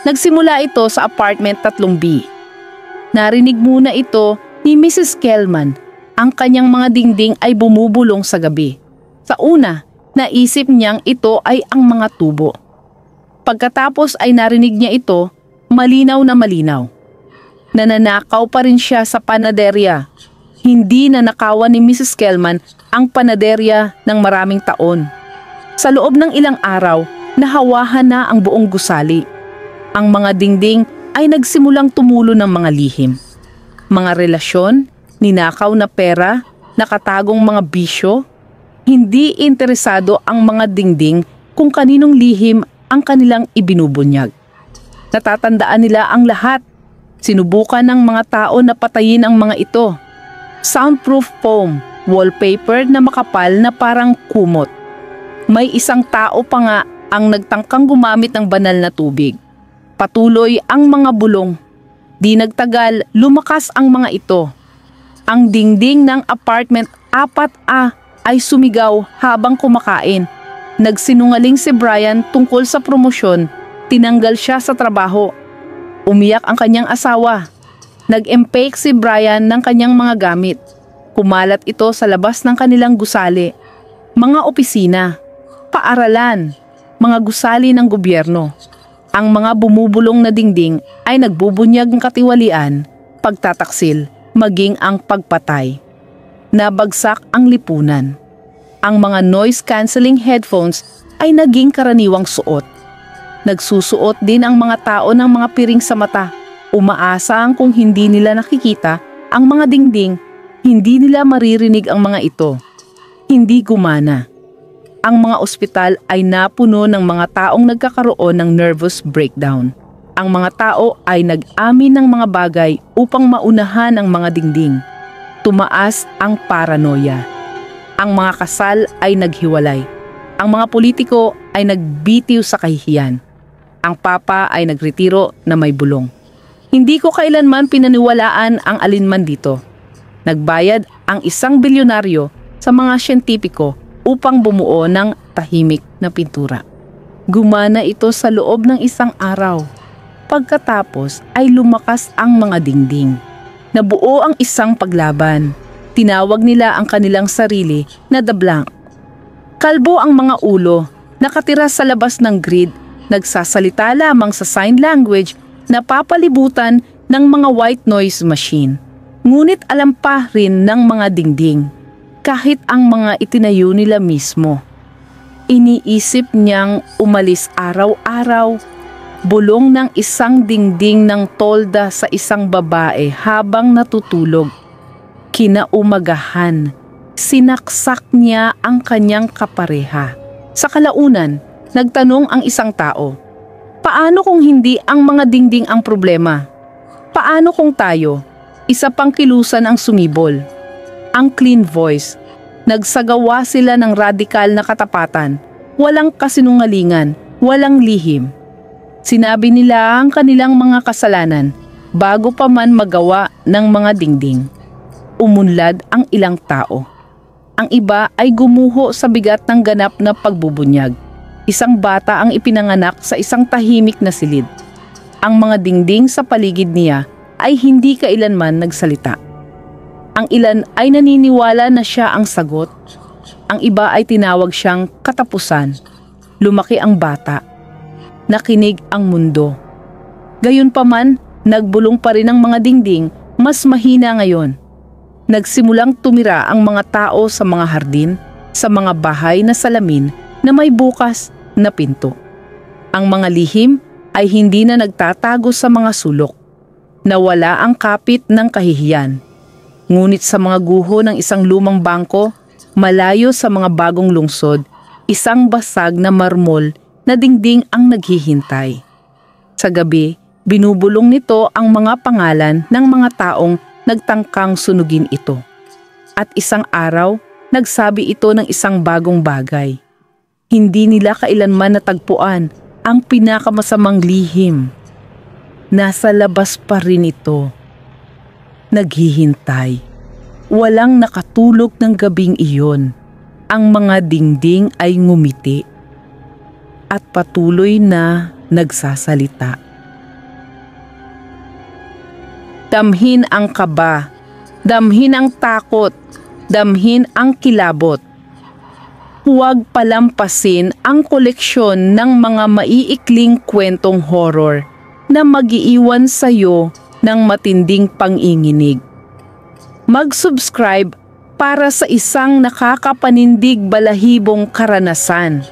Nagsimula ito sa apartment 3B. Narinig muna ito ni Mrs. Kelman. Ang kanyang mga dingding ay bumubulong sa gabi. Sa una, naisip niyang ito ay ang mga tubo. Pagkatapos ay narinig niya ito, malinaw na malinaw. Nananakaw pa rin siya sa panaderya. Hindi na nakawan ni Mrs. Kelman ang panaderya ng maraming taon. Sa loob ng ilang araw, nahawahan na ang buong gusali. Ang mga dingding ay nagsimulang tumulo ng mga lihim. Mga relasyon, ninakaw na pera, nakatagong mga bisyo. Hindi interesado ang mga dingding kung kaninong lihim ang kanilang ibinubunyag. Natatandaan nila ang lahat. Sinubukan ng mga tao na patayin ang mga ito. Soundproof foam, wallpaper na makapal na parang kumot. May isang tao pa nga ang nagtangkang gumamit ng banal na tubig. Patuloy ang mga bulong. Di nagtagal, lumakas ang mga ito. Ang dingding ng apartment 4A ay sumigaw habang kumakain. Nagsinungaling si Brian tungkol sa promosyon. Tinanggal siya sa trabaho. Umiyak ang kanyang asawa. Nag-empake si Brian ng kanyang mga gamit. Kumalat ito sa labas ng kanilang gusali. Mga opisina, paaralan, mga gusali ng gobyerno. Ang mga bumubulong na dingding ay nagbubunyag ng katiwalian, pagtataksil, maging ang pagpatay. Nabagsak ang lipunan. Ang mga noise-canceling headphones ay naging karaniwang suot. Nagsusuot din ang mga tao ng mga piring sa mata. Umaasang kung hindi nila nakikita ang mga dingding, hindi nila maririnig ang mga ito. Hindi gumana. Ang mga ospital ay napuno ng mga taong nagkakaroon ng nervous breakdown. Ang mga tao ay nag-amin ng mga bagay upang maunahan ang mga dingding. Tumaas ang paranoia. Ang mga kasal ay naghiwalay. Ang mga politiko ay nagbitiw sa kahihiyan. Ang papa ay nagretiro na may bulong. Hindi ko kailanman pinaniwalaan ang alinman dito. Nagbayad ang 1 bilyonaryo sa mga siyentipiko upang bumuo ng tahimik na pintura. Gumana ito sa loob ng 1 araw. Pagkatapos ay lumakas ang mga dingding. Nabuo ang isang paglaban. Tinawag nila ang kanilang sarili na The Blank. Kalbo ang mga ulo, nakatira sa labas ng grid, nagsasalita lamang sa sign language na papalibutan ng mga white noise machine. Ngunit alam pa rin ng mga dingding, kahit ang mga itinayo nila mismo. Iniisip niyang umalis araw-araw, bulong ng isang dingding ng tolda sa isang babae habang natutulog. Kinaumagahan, sinaksak niya ang kanyang kapareha. Sa kalaunan, nagtanong ang isang tao, paano kung hindi ang mga dingding ang problema? Paano kung tayo? Isa pang kilusan ang sumibol. Ang clean voice. Nagsagawa sila ng radikal na katapatan. Walang kasinungalingan, walang lihim. Sinabi nila ang kanilang mga kasalanan bago pa man magawa ng mga dingding. Umunlad ang ilang tao. Ang iba ay gumuho sa bigat ng ganap na pagbubunyag. Isang bata ang ipinanganak sa isang tahimik na silid. Ang mga dingding sa paligid niya ay hindi kailanman nagsalita. Ang ilan ay naniniwala na siya ang sagot. Ang iba ay tinawag siyang katapusan. Lumaki ang bata. Nakinig ang mundo. Gayunpaman, nagbulong pa rin ang mga dingding, mas mahina ngayon. Nagsimulang tumira ang mga tao sa mga hardin, sa mga bahay na salamin na may bukas na pinto. Ang mga lihim ay hindi na nagtatago sa mga sulok. Nawala ang kapit ng kahihiyan. Ngunit sa mga guho ng isang lumang bangko, malayo sa mga bagong lungsod, isang basag na marmol na dingding ang naghihintay. Sa gabi, binubulong nito ang mga pangalan ng mga taong nagtangkang sunugin ito. At isang araw, nagsabi ito ng isang bagong bagay. Hindi nila kailanman natagpuan ang pinakamasamang lihim. Nasa labas pa rin ito. Naghihintay. Walang nakatulog ng gabing iyon. Ang mga dingding ay ngumiti at patuloy na nagsasalita. Damhin ang kaba, damhin ang takot, damhin ang kilabot. Huwag palampasin ang koleksyon ng mga maiikling kwentong horror na mag-iiwan sa'yo ng matinding panginginig. Mag-subscribe para sa isang nakakapanindig balahibong karanasan.